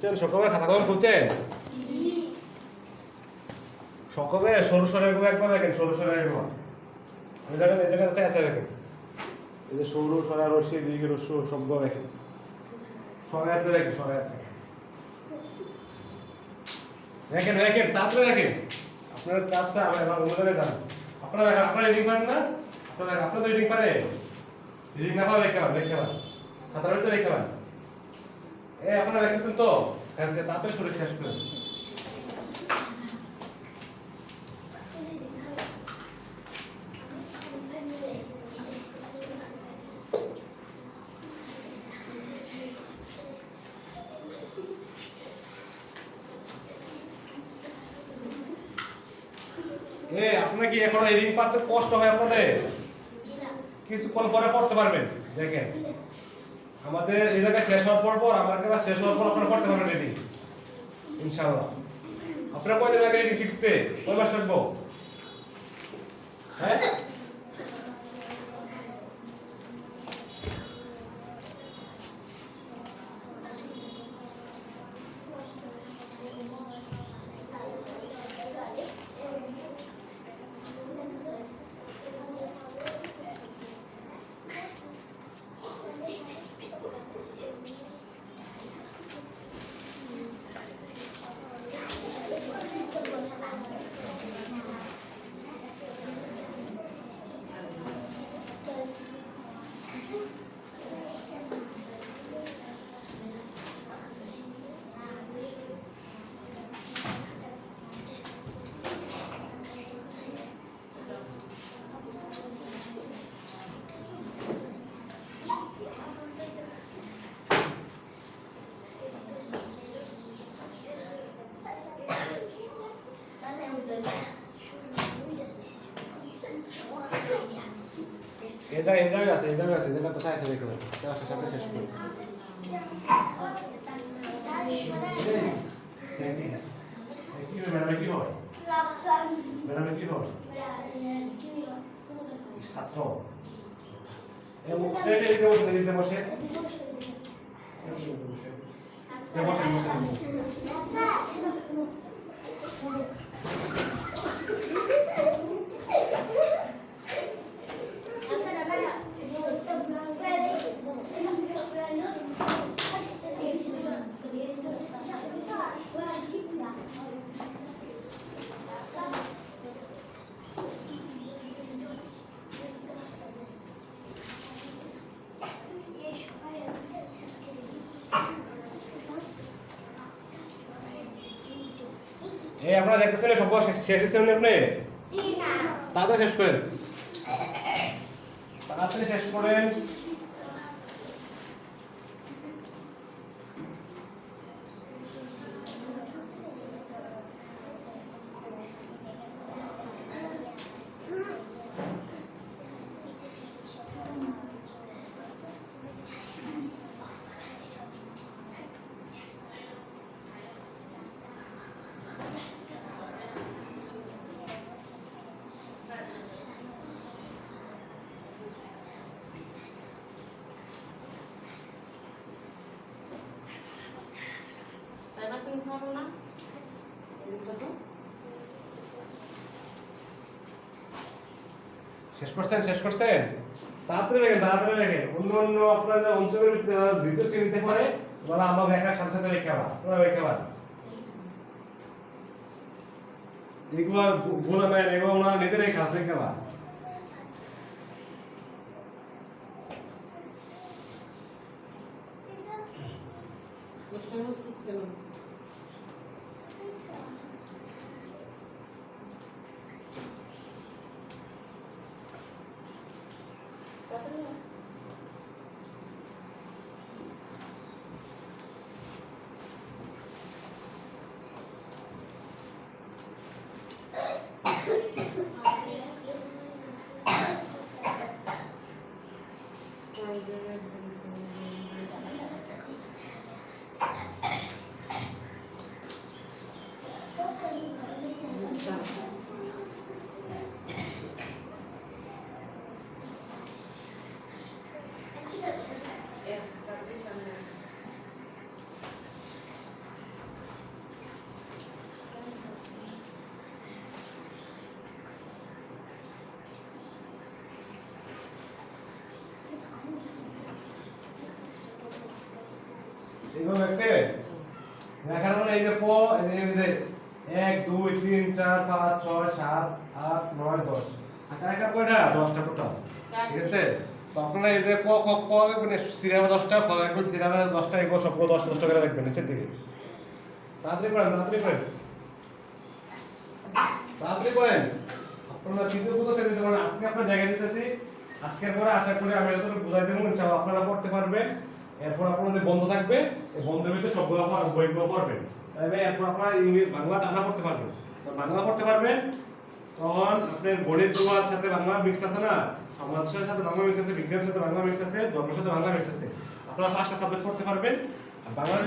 বুঝছেন? সকলের খাতা কলম খুঁজছেন? সকলে সরু সরের একবার রাখেন, সরু সরের একবার এই জায়গাটা আছে রাখেন। এই যে সরু সরা রশ্মি দীর্ঘ রস্য শব্দ রাখেন, সরায়াতে রাখেন, সরায়াতে রাখেন রাখেন, তারপরে রাখেন। আপনার ক্লাসটা আমার অন্য জায়গায় যান। আপনারা রিডিং পারেন না? আপনারা রিডিং পারে, রিডিং না পারে রেখে পান, খাতার ভিতরে রেখে পান। আপনারা রেখেছেন তো, তাড়াতাড়ি শরীর শেষ করেন। আপনারা কি এখন রিডিং পড়তে কষ্ট হয় আপনাদের? কিছুক্ষণ পরে পড়তে পারবেন। দেখেন আমাদের এই জায়গায় শেষ হওয়ার পর আমার ক্লাস শেষ হওয়ার পর আপনারা পড়তে পারবেন রিডিং ইনশাআল্লাহ। আপনারা কয়দিন লাগে রিডিং শিখতে? কয় মাস লাগবো? হ্যাঁ, এই জায়গায় আছে, এই জায়গাটা সাইডে রেখে দেন, ক্লাসের সাথে শেষ করুন। ম্যাডামে কি হয়? ম্যাডামে কি হয়? ছাত্র দিতে বসে আপনারা দেখতেছেন সব শেষ হয়েছেন আপনি? তাড়াতাড়ি শেষ করেন, তাড়াতাড়ি শেষ করেন। শেষ করছেন? শেষ করছেন? তাড়াতাড়ি লেখেন। অন্য আপনাদের অঞ্চলের দ্বিতীয় শ্রেণীতে পড়ে ওরা আমার লেখার সাথে সাথে রেখে পান, ওরা রেখে পান। এগুলো ভুল নাই, এগুলো ওনারা নিজেরাই খাস রেখে পান। এগুলো দেখছে দেখার মানে এই যে ক এই যে 1 2 3 4 5 6 7 8 9 10 আচ্ছা এটা কয়টা 10টা টোটাল ঠিক আছে তো আপনারা এই যে ক খ ক মানে সিরামে 10টা খ একবার সিরামে 10টা এগুলো সবগুলো 10 10 টাকা রাখবেন নিচের দিকে তাড়াতাড়ি করেন আপনারা তৃতীয় বুঝতে পারেন আজকে আপনার জায়গা দিতেছি আজকের পরে আশা করি আমি যতটুকু বুঝাই দেবো ইনশাআল্লাহ আপনারা করতে পারবেন এরপর আপনাদের বন্ধ থাকবে এই বন্ধের ভিতরে সবগুলো আপনারা বইগুলো পড়বেন তাহলে এরপর আপনারা ইংলিশ বাংলা টানা করতে পারবেন বাংলা করতে পারবেন তখন আপনার গণিত দুয়ার সাথে বাংলা মিক্স আছে না সমাজের সাথে বাংলা মিক্স আছে বিজ্ঞানের সাথে বাংলা মিক্স আছে ধর্মের সাথে বাংলা মিক্স আছে আপনারা 5টা সাবজেক্ট পড়তে পারবেন আর বাংলা